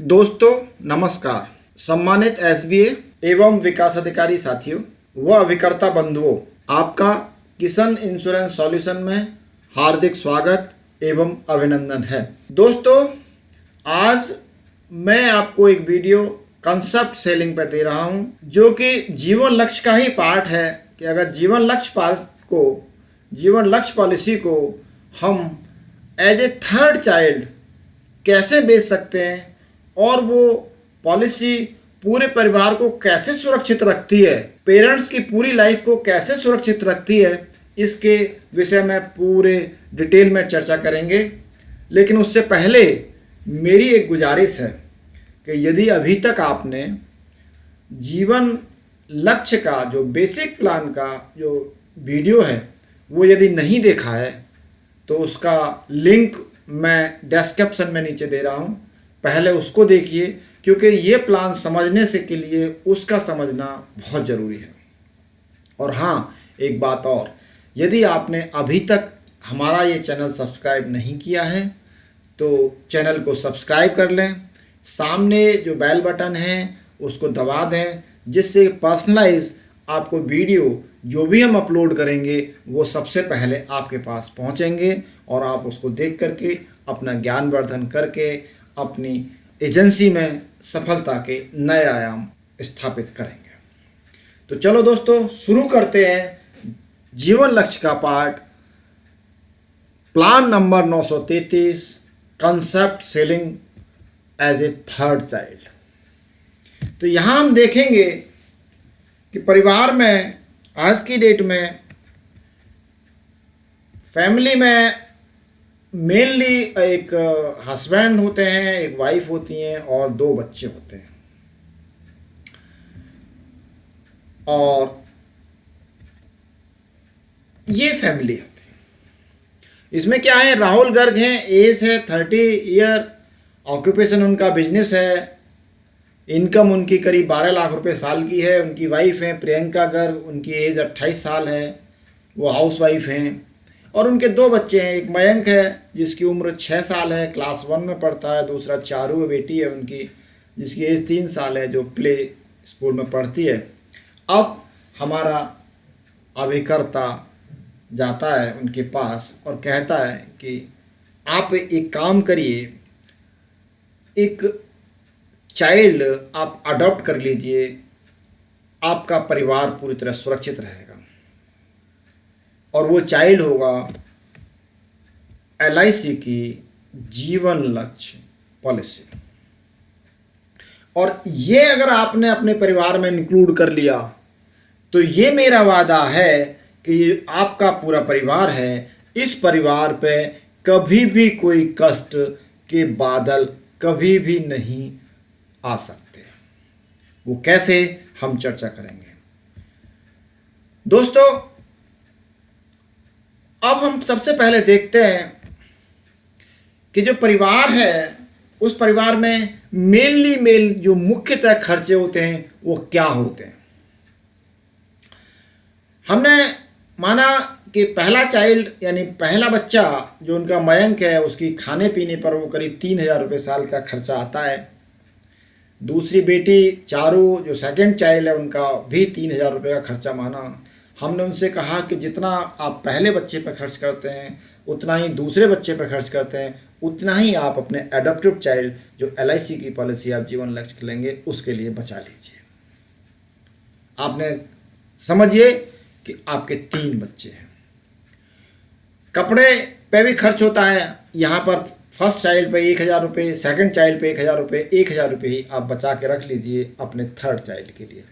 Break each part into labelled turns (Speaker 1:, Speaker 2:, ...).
Speaker 1: दोस्तों नमस्कार। सम्मानित एसबीए एवं विकास अधिकारी साथियों व अभिकर्ता बंधुओं, आपका किसान इंश्योरेंस सॉल्यूशन में हार्दिक स्वागत एवं अभिनंदन है। दोस्तों, आज मैं आपको एक वीडियो कंसेप्ट सेलिंग पर दे रहा हूं, जो कि जीवन लक्ष्य का ही पार्ट है कि अगर जीवन लक्ष्य पॉलिसी को हम एज ए थर्ड चाइल्ड कैसे बेच सकते हैं और वो पॉलिसी पूरे परिवार को कैसे सुरक्षित रखती है, पेरेंट्स की पूरी लाइफ को कैसे सुरक्षित रखती है, इसके विषय में पूरे डिटेल में चर्चा करेंगे। लेकिन उससे पहले मेरी एक गुजारिश है कि यदि अभी तक आपने जीवन लक्ष्य का जो बेसिक प्लान का जो वीडियो है वो यदि नहीं देखा है तो उसका लिंक मैं डिस्क्रिप्शन में नीचे दे रहा हूँ। पहले उसको देखिए, क्योंकि ये प्लान समझने से के लिए उसका समझना बहुत ज़रूरी है। और हाँ, एक बात और, यदि आपने अभी तक हमारा ये चैनल सब्सक्राइब नहीं किया है तो चैनल को सब्सक्राइब कर लें। सामने जो बेल बटन है उसको दबा दें, जिससे पर्सनलाइज आपको वीडियो जो भी हम अपलोड करेंगे वो सबसे पहले आपके पास पहुंचेंगे और आप उसको देख करके अपना ज्ञान वर्धन करके अपनी एजेंसी में सफलता के नए आयाम स्थापित करेंगे। तो चलो दोस्तों, शुरू करते हैं जीवन लक्ष्य का part, plan number 933, concept selling as a third child. तो यहाँ हम देखेंगे कि परिवार में आज की डेट में फैमिली में मेनली एक हस्बैंड होते हैं, एक वाइफ होती हैं और 2 बच्चे होते हैं। और ये फैमिली होती है। इसमें क्या है, राहुल गर्ग हैं, एज है 30 ईयर, ऑक्यूपेशन उनका बिजनेस है, इनकम उनकी करीब 12 लाख रुपए साल की है। उनकी वाइफ हैं प्रियंका गर्ग, उनकी एज 28 साल है, वो हाउस वाइफ हैं। और उनके 2 बच्चे हैं, एक मयंक है जिसकी उम्र 6 साल है, क्लास 1 में पढ़ता है, दूसरा चारू बेटी है उनकी जिसकी एज 3 साल है, जो प्ले स्कूल में पढ़ती है। अब हमारा अभिकर्ता जाता है उनके पास और कहता है कि आप एक काम करिए, एक चाइल्ड आप अडॉप्ट कर लीजिए, आपका परिवार पूरी तरह सुरक्षित रहेगा। और वो चाइल्ड होगा LIC की जीवन लक्ष्य पॉलिसी। और ये अगर आपने अपने परिवार में इंक्लूड कर लिया तो ये मेरा वादा है कि ये आपका पूरा परिवार है, इस परिवार पे कभी भी कोई कष्ट के बादल कभी भी नहीं आ सकते। वो कैसे, हम चर्चा करेंगे। दोस्तों, अब हम सबसे पहले देखते हैं कि जो परिवार है उस परिवार में मेन जो मुख्यतः खर्चे होते हैं वो क्या होते हैं। हमने माना कि पहला चाइल्ड यानी पहला बच्चा जो उनका मयंक है, उसकी खाने पीने पर वो करीब 3,000 रुपये साल का खर्चा आता है। दूसरी बेटी चारू जो सेकंड चाइल्ड है, उनका भी 3,000 रुपये का खर्चा माना। हमने उनसे कहा कि जितना आप पहले बच्चे पर खर्च करते हैं उतना ही दूसरे बच्चे पर खर्च करते हैं, उतना ही आप अपने एडॉप्टिव चाइल्ड जो LIC की पॉलिसी आप जीवन लक्ष्य लेंगे उसके लिए बचा लीजिए। आपने समझिए कि आपके 3 बच्चे हैं। कपड़े पे भी खर्च होता है। यहाँ पर फर्स्ट चाइल्ड पे 1,000 रुपये, सेकेंड चाइल्ड पे 1,000 रुपये, 1,000 रुपये ही आप बचा के रख लीजिए अपने थर्ड चाइल्ड के लिए।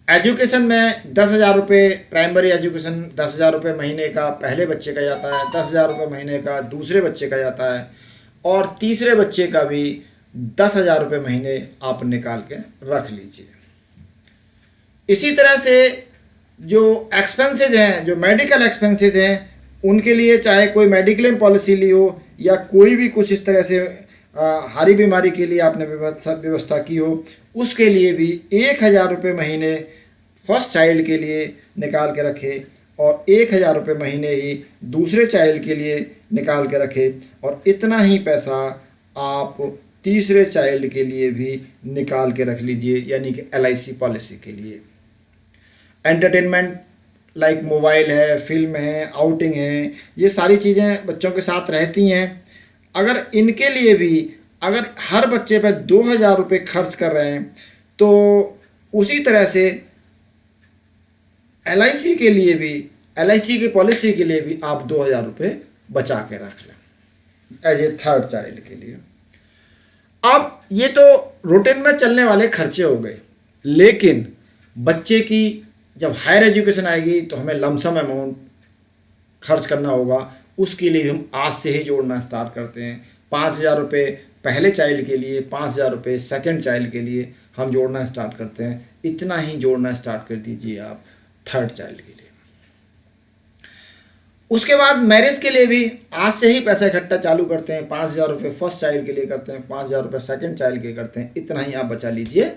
Speaker 1: एजुकेशन में 10,000 रुपये, प्राइमरी एजुकेशन 10,000 रुपये महीने का पहले बच्चे का जाता है, 10,000 रुपये महीने का दूसरे बच्चे का जाता है, और तीसरे बच्चे का भी 10,000 रुपये महीने आप निकाल के रख लीजिए। इसी तरह से जो एक्सपेंसेज हैं, जो मेडिकल एक्सपेंसेज हैं, उनके लिए चाहे कोई मेडिक्लेम पॉलिसी ली हो या कोई भी कुछ इस तरह से हारी बीमारी के लिए आपने व्यवस्था की हो, उसके लिए भी 1,000 रुपये महीने फर्स्ट चाइल्ड के लिए निकाल के रखे और 1,000 रुपये महीने ही दूसरे चाइल्ड के लिए निकाल के रखे, और इतना ही पैसा आप तीसरे चाइल्ड के लिए भी निकाल के रख लीजिए, यानी कि LIC पॉलिसी के लिए। एंटरटेनमेंट लाइक मोबाइल है, फिल्म है, आउटिंग है, ये सारी चीज़ें बच्चों के साथ रहती हैं। अगर इनके लिए भी अगर हर बच्चे पर 2,000 रुपये खर्च कर रहे हैं तो उसी तरह से LIC के लिए भी, LIC की पॉलिसी के लिए भी आप 2,000 रुपये बचा के रख लें एज ए थर्ड चाइल्ड के लिए। अब ये तो रूटीन में चलने वाले खर्चे हो गए, लेकिन बच्चे की जब हायर एजुकेशन आएगी तो हमें लमसम अमाउंट खर्च करना होगा। उसके लिए हम आज से ही जोड़ना स्टार्ट करते हैं। 5,000 रुपये पहले चाइल्ड के लिए, 5,000 रुपये सेकेंड चाइल्ड के लिए हम जोड़ना स्टार्ट करते हैं। इतना ही जोड़ना स्टार्ट कर दीजिए आप थर्ड चाइल्ड के लिए। उसके बाद मैरिज के लिए भी आज से ही पैसा इकट्ठा चालू करते हैं। 5,000 रुपये फर्स्ट चाइल्ड के लिए करते हैं, 5,000 रुपये सेकेंड चाइल्ड के करते हैं। इतना ही आप बचा लीजिए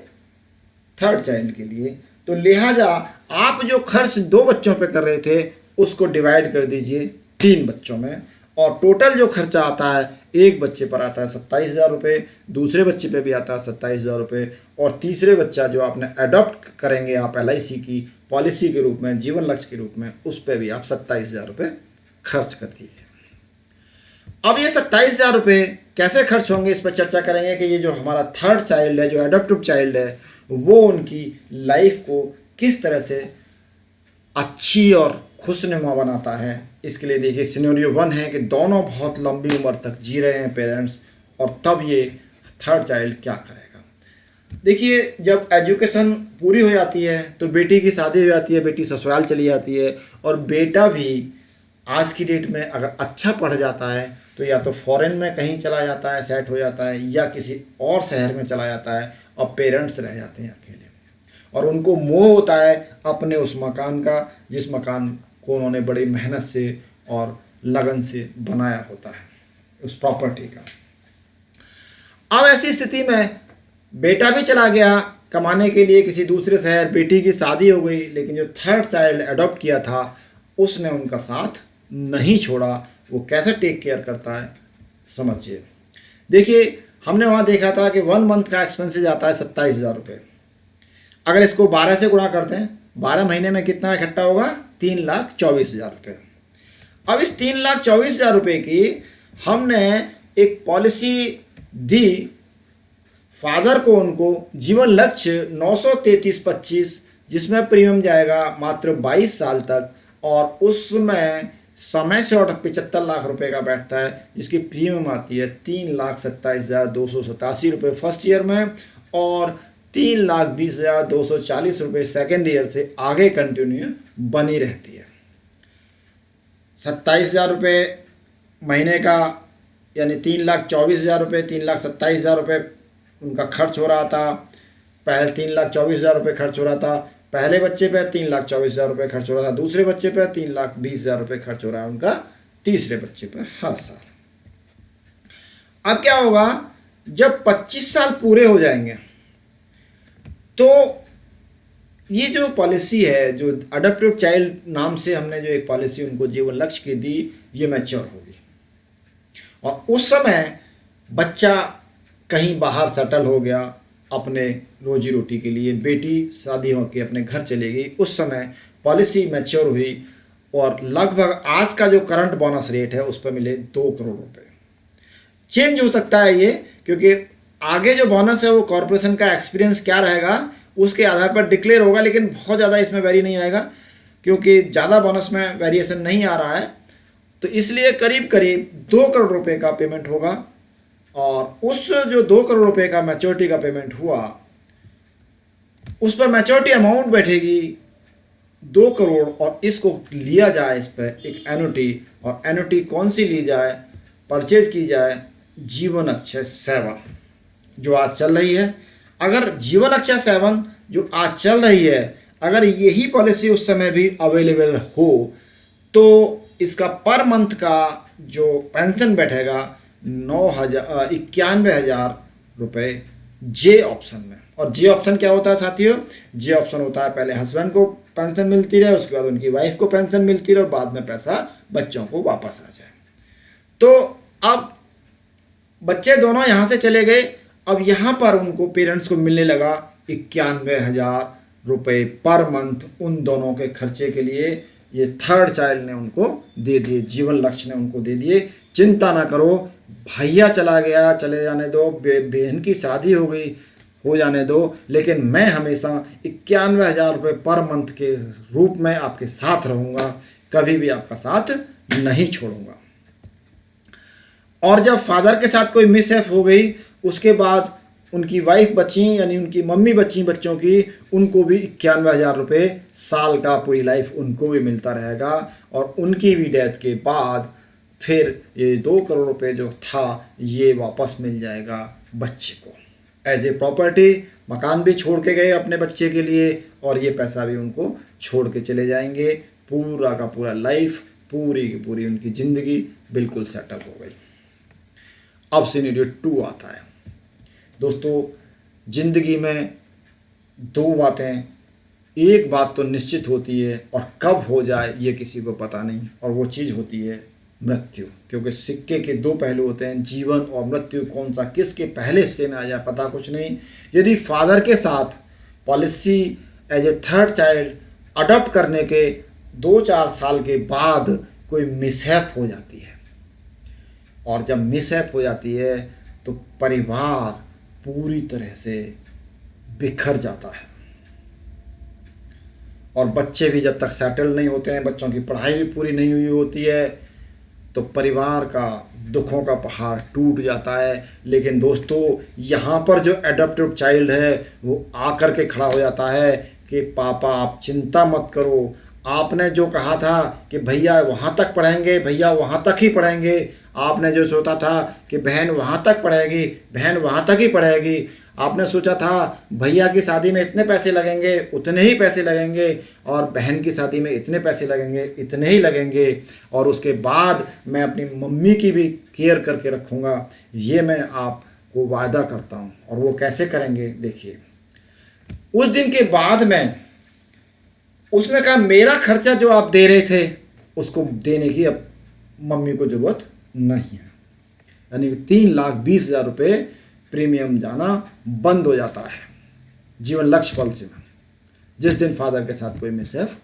Speaker 1: थर्ड चाइल्ड के लिए। तो लिहाजा आप जो खर्च 2 बच्चों पे कर रहे थे उसको डिवाइड कर दीजिए 3 बच्चों में, और टोटल जो खर्चा आता है एक बच्चे पर आता है 27,000 रुपये, दूसरे बच्चे पे भी आता है 27,000 रुपये, और तीसरे बच्चा जो आपने अडॉप्ट करेंगे आप LIC की पॉलिसी के रूप में, जीवन लक्ष्य के रूप में, उस पर भी आप 27,000 रुपये खर्च कर दीजिए। अब ये 27,000 रुपये कैसे खर्च होंगे इस पर चर्चा करेंगे कि ये जो हमारा थर्ड चाइल्ड है, जो एडॉप्टिव चाइल्ड है, वो उनकी लाइफ को किस तरह से अच्छी और खुशनुमा बनाता है। इसके लिए देखिए सिनेरियो 1 है कि दोनों बहुत लंबी उम्र तक जी रहे हैं पेरेंट्स, और तब ये थर्ड चाइल्ड क्या करेगा। देखिए जब एजुकेशन पूरी हो जाती है तो बेटी की शादी हो जाती है, बेटी ससुराल चली जाती है, और बेटा भी आज की डेट में अगर अच्छा पढ़ जाता है तो या तो फॉरेन में कहीं चला जाता है, सेट हो जाता है, या किसी और शहर में चला जाता है, और पेरेंट्स रह जाते हैं अकेले, और उनको मोह होता है अपने उस मकान का जिस मकान को उन्होंने बड़ी मेहनत से और लगन से बनाया होता है, उस प्रॉपर्टी का। अब ऐसी स्थिति में बेटा भी चला गया कमाने के लिए किसी दूसरे शहर, बेटी की शादी हो गई, लेकिन जो थर्ड चाइल्ड अडॉप्ट किया था उसने उनका साथ नहीं छोड़ा। वो कैसे टेक केयर करता है समझिए। देखिए हमने वहाँ देखा था कि 1 मंथ का एक्सपेंसेस आता है 27,000 रुपये। अगर इसको 12 से गुणा करते हैं, 12 महीने में कितना इकट्ठा होगा? 3,24,000 रुपये। अब इस 3,24,000 रुपये की हमने एक पॉलिसी दी फादर को, उनको जीवन लक्ष्य 933.25, जिसमें प्रीमियम जाएगा मात्र 22 साल तक, और उसमें समय से और 75 लाख रुपए का बैठता है, जिसकी प्रीमियम आती है 3,27,287 रुपये फर्स्ट ईयर में, और 3,20,240 रुपये सेकेंड ईयर से आगे कंटिन्यू बनी रहती है। 27,000 रुपये महीने का, यानी 3,24,000 रुपये, 3,27,000 रुपये उनका खर्च हो रहा था। पहले 3,24,000 रुपये खर्च हो रहा था पहले बच्चे पे, 3,24,000 रुपये खर्च हो रहा था दूसरे बच्चे पे, 3,20,000 रुपये खर्च हो रहा है उनका तीसरे बच्चे पे हर साल। अब क्या होगा, जब 25 साल पूरे हो जाएंगे तो ये जो पॉलिसी है, जो अडॉप्टिव चाइल्ड नाम से हमने जो एक पॉलिसी उनको जीवन लक्ष्य की दी, ये मैच्योर होगी, और उस समय बच्चा कहीं बाहर सेटल हो गया अपने रोजी रोटी के लिए, बेटी शादी होकर अपने घर चली गई, उस समय पॉलिसी मैच्योर हुई, और लगभग आज का जो करंट बोनस रेट है उस पर मिले 2 करोड़ रुपए। चेंज हो सकता है ये, क्योंकि आगे जो बोनस है वो कॉरपोरेशन का एक्सपीरियंस क्या रहेगा उसके आधार पर डिक्लेयर होगा, लेकिन बहुत ज़्यादा इसमें वेरी नहीं आएगा, क्योंकि ज़्यादा बोनस में वेरिएशन नहीं आ रहा है। तो इसलिए करीब करीब 2 करोड़ रुपए का पेमेंट होगा, और उस जो 2 करोड़ रुपए का मैच्योरिटी का पेमेंट हुआ, उस पर मैच्योरिटी अमाउंट बैठेगी 2 करोड़, और इसको लिया जाए इस पर एक एन्युटी, और एन्युटी कौन सी ली जाए, परचेज की जाए जीवन अक्षय 7 जो आज चल रही है। अगर जीवन अक्षय 7 जो आज चल रही है, अगर यही पॉलिसी उस समय भी अवेलेबल हो तो इसका पर मंथ का जो पेंशन बैठेगा 91,000 रुपये जे ऑप्शन में। और जे ऑप्शन क्या होता है साथियों? जे ऑप्शन होता है पहले हस्बैंड को पेंशन मिलती रहे, उसके बाद उनकी वाइफ को पेंशन मिलती रहे, और बाद में पैसा बच्चों को वापस आ जाए। तो अब बच्चे दोनों यहाँ से चले गए, अब यहाँ पर उनको पेरेंट्स को मिलने लगा 91,000 रुपये पर मंथ उन दोनों के खर्चे के लिए। ये थर्ड चाइल्ड ने उनको दे दिए, जीवन लक्ष्य ने उनको दे दिए। चिंता ना करो, भैया चला गया, चले जाने दो, बहन की शादी हो गई, हो जाने दो, लेकिन मैं हमेशा 91,000 रुपये पर मंथ के रूप में आपके साथ रहूँगा, कभी भी आपका साथ नहीं छोड़ूंगा। और जब फादर के साथ कोई मिसहैप हो गई, उसके बाद उनकी वाइफ बची, यानी उनकी मम्मी बची बच्चों की, उनको भी 91,000 रुपये साल का पूरी लाइफ उनको भी मिलता रहेगा। और उनकी भी डेथ के बाद फिर ये 2 करोड़ रुपये जो था ये वापस मिल जाएगा बच्चे को एज ए प्रॉपर्टी। मकान भी छोड़ के गए अपने बच्चे के लिए और ये पैसा भी उनको छोड़ के चले जाएंगे। पूरा का पूरा लाइफ, पूरी की पूरी उनकी ज़िंदगी बिल्कुल सेटल हो गई। अब सिनेरियो 2 आता है। दोस्तों, ज़िंदगी में 2 बातें, एक बात तो निश्चित होती है और कब हो जाए ये किसी को पता नहीं, और वो चीज़ होती है मृत्यु। क्योंकि सिक्के के 2 पहलू होते हैं, जीवन और मृत्यु। कौन सा किसके पहले हिस्से में आ जाए पता कुछ नहीं। यदि फादर के साथ policy as a third child adopt करने के 2-4 साल के बाद कोई मिसहैप हो जाती है, और जब मिसहैप हो जाती है तो परिवार पूरी तरह से बिखर जाता है। और बच्चे भी जब तक सेटल नहीं होते हैं, बच्चों की पढ़ाई भी पूरी नहीं हुई होती है, तो परिवार का दुखों का पहाड़ टूट जाता है। लेकिन दोस्तों, यहाँ पर जो एडॉप्टेड चाइल्ड है वो आकर के खड़ा हो जाता है कि पापा आप चिंता मत करो, आपने जो कहा था कि भैया वहाँ तक पढ़ेंगे, भैया वहाँ तक ही पढ़ेंगे, आपने जो सोचा था कि बहन वहाँ तक पढ़ेगी, बहन वहाँ तक ही पढ़ेगी, आपने सोचा था भैया की शादी में इतने पैसे लगेंगे, उतने ही पैसे लगेंगे, और बहन की शादी में इतने पैसे लगेंगे, इतने ही लगेंगे, और उसके बाद मैं अपनी मम्मी की भी केयर करके रखूँगा, ये मैं आपको वादा करता हूँ। और वो कैसे करेंगे देखिए। उस दिन के बाद में उसने कहा मेरा खर्चा जो आप दे रहे थे उसको देने की अब मम्मी को ज़रूरत नहीं है। यानी 3,20,000 रुपये प्रीमियम जाना बंद हो जाता है जीवन लक्ष्य पॉलिसी में, जिस दिन फादर के साथ कोई मिसहैप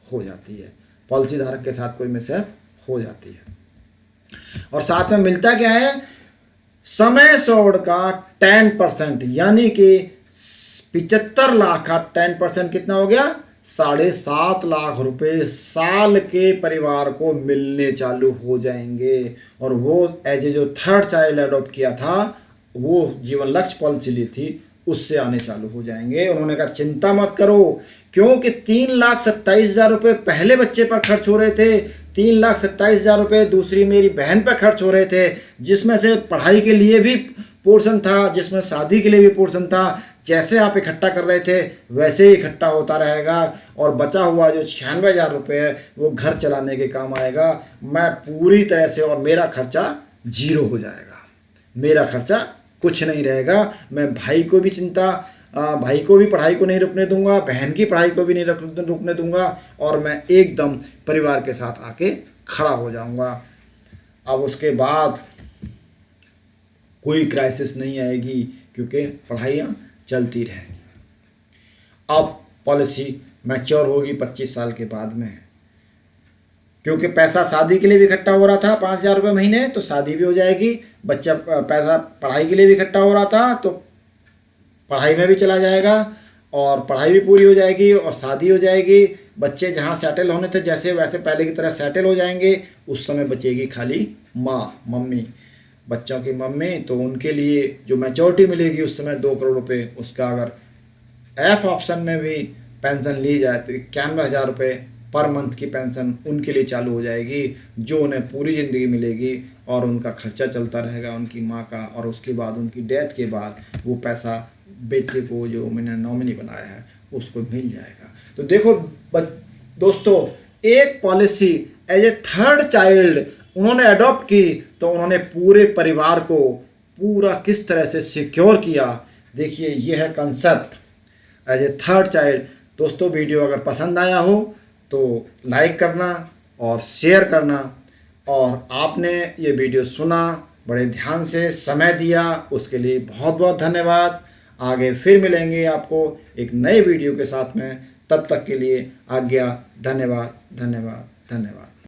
Speaker 1: हो जाती है, पॉलिसी धारक के साथ कोई मिसहैप हो जाती है। और साथ में मिलता क्या है, समय सोड का 10%, यानी कि 75 लाख का 10% कितना हो गया, 7.5 लाख रुपए साल के परिवार को मिलने चालू हो जाएंगे। और वो एज ए जो थर्ड चाइल्ड अडॉप्ट किया था, वो जीवन लक्ष्य पॉलिसी ली थी, उससे आने चालू हो जाएंगे। उन्होंने कहा चिंता मत करो, क्योंकि 3,27,000 रुपये पहले बच्चे पर खर्च हो रहे थे, 3,27,000 रुपये दूसरी मेरी बहन पर खर्च हो रहे थे, जिसमें से पढ़ाई के लिए भी पोर्शन था, जिसमें शादी के लिए भी पोर्शन था। जैसे आप इकट्ठा कर रहे थे वैसे ही इकट्ठा होता रहेगा, और बचा हुआ जो 96,000 रुपये है वो घर चलाने के काम आएगा। मैं पूरी तरह से, और मेरा खर्चा 0 हो जाएगा, मेरा खर्चा कुछ नहीं रहेगा। मैं भाई को भी भाई को भी पढ़ाई को नहीं रुकने दूंगा, बहन की पढ़ाई को भी नहीं रुकने दूंगा, और मैं एकदम परिवार के साथ आके खड़ा हो जाऊंगा। अब उसके बाद कोई क्राइसिस नहीं आएगी, क्योंकि पढ़ाइयाँ चलती रहेंगी। अब पॉलिसी मैच्योर होगी 25 साल के बाद में, क्योंकि पैसा शादी के लिए भी इकट्ठा हो रहा था 5,000 रुपये महीने, तो शादी भी हो जाएगी। बच्चा पैसा पढ़ाई के लिए भी इकट्ठा हो रहा था, तो पढ़ाई में भी चला जाएगा, और पढ़ाई भी पूरी हो जाएगी और शादी हो जाएगी। बच्चे जहाँ सेटल होने थे जैसे वैसे पहले की तरह सेटल हो जाएंगे। उस समय बचेगी खाली माँ, मम्मी, बच्चों की मम्मी। तो उनके लिए जो मैच्योरिटी मिलेगी उस समय 2 करोड़ रुपये, उसका अगर एफ ऑप्शन में भी पेंशन ली जाए तो 91,000 रुपये पर मंथ की पेंशन उनके लिए चालू हो जाएगी, जो उन्हें पूरी ज़िंदगी मिलेगी, और उनका खर्चा चलता रहेगा उनकी माँ का। और उसके बाद उनकी डेथ के बाद वो पैसा बेटे को, जो मैंने नॉमिनी बनाया है, उसको मिल जाएगा। तो देखो दोस्तों, एक policy as a third child उन्होंने अडॉप्ट की, तो उन्होंने पूरे परिवार को पूरा किस तरह से सिक्योर किया। देखिए, ये है concept as a third child. दोस्तों, वीडियो अगर पसंद आया हो तो लाइक करना और शेयर करना, और आपने ये वीडियो सुना बड़े ध्यान से समय दिया, उसके लिए बहुत बहुत धन्यवाद। आगे फिर मिलेंगे आपको एक नए वीडियो के साथ में, तब तक के लिए आज्ञा। धन्यवाद, धन्यवाद, धन्यवाद।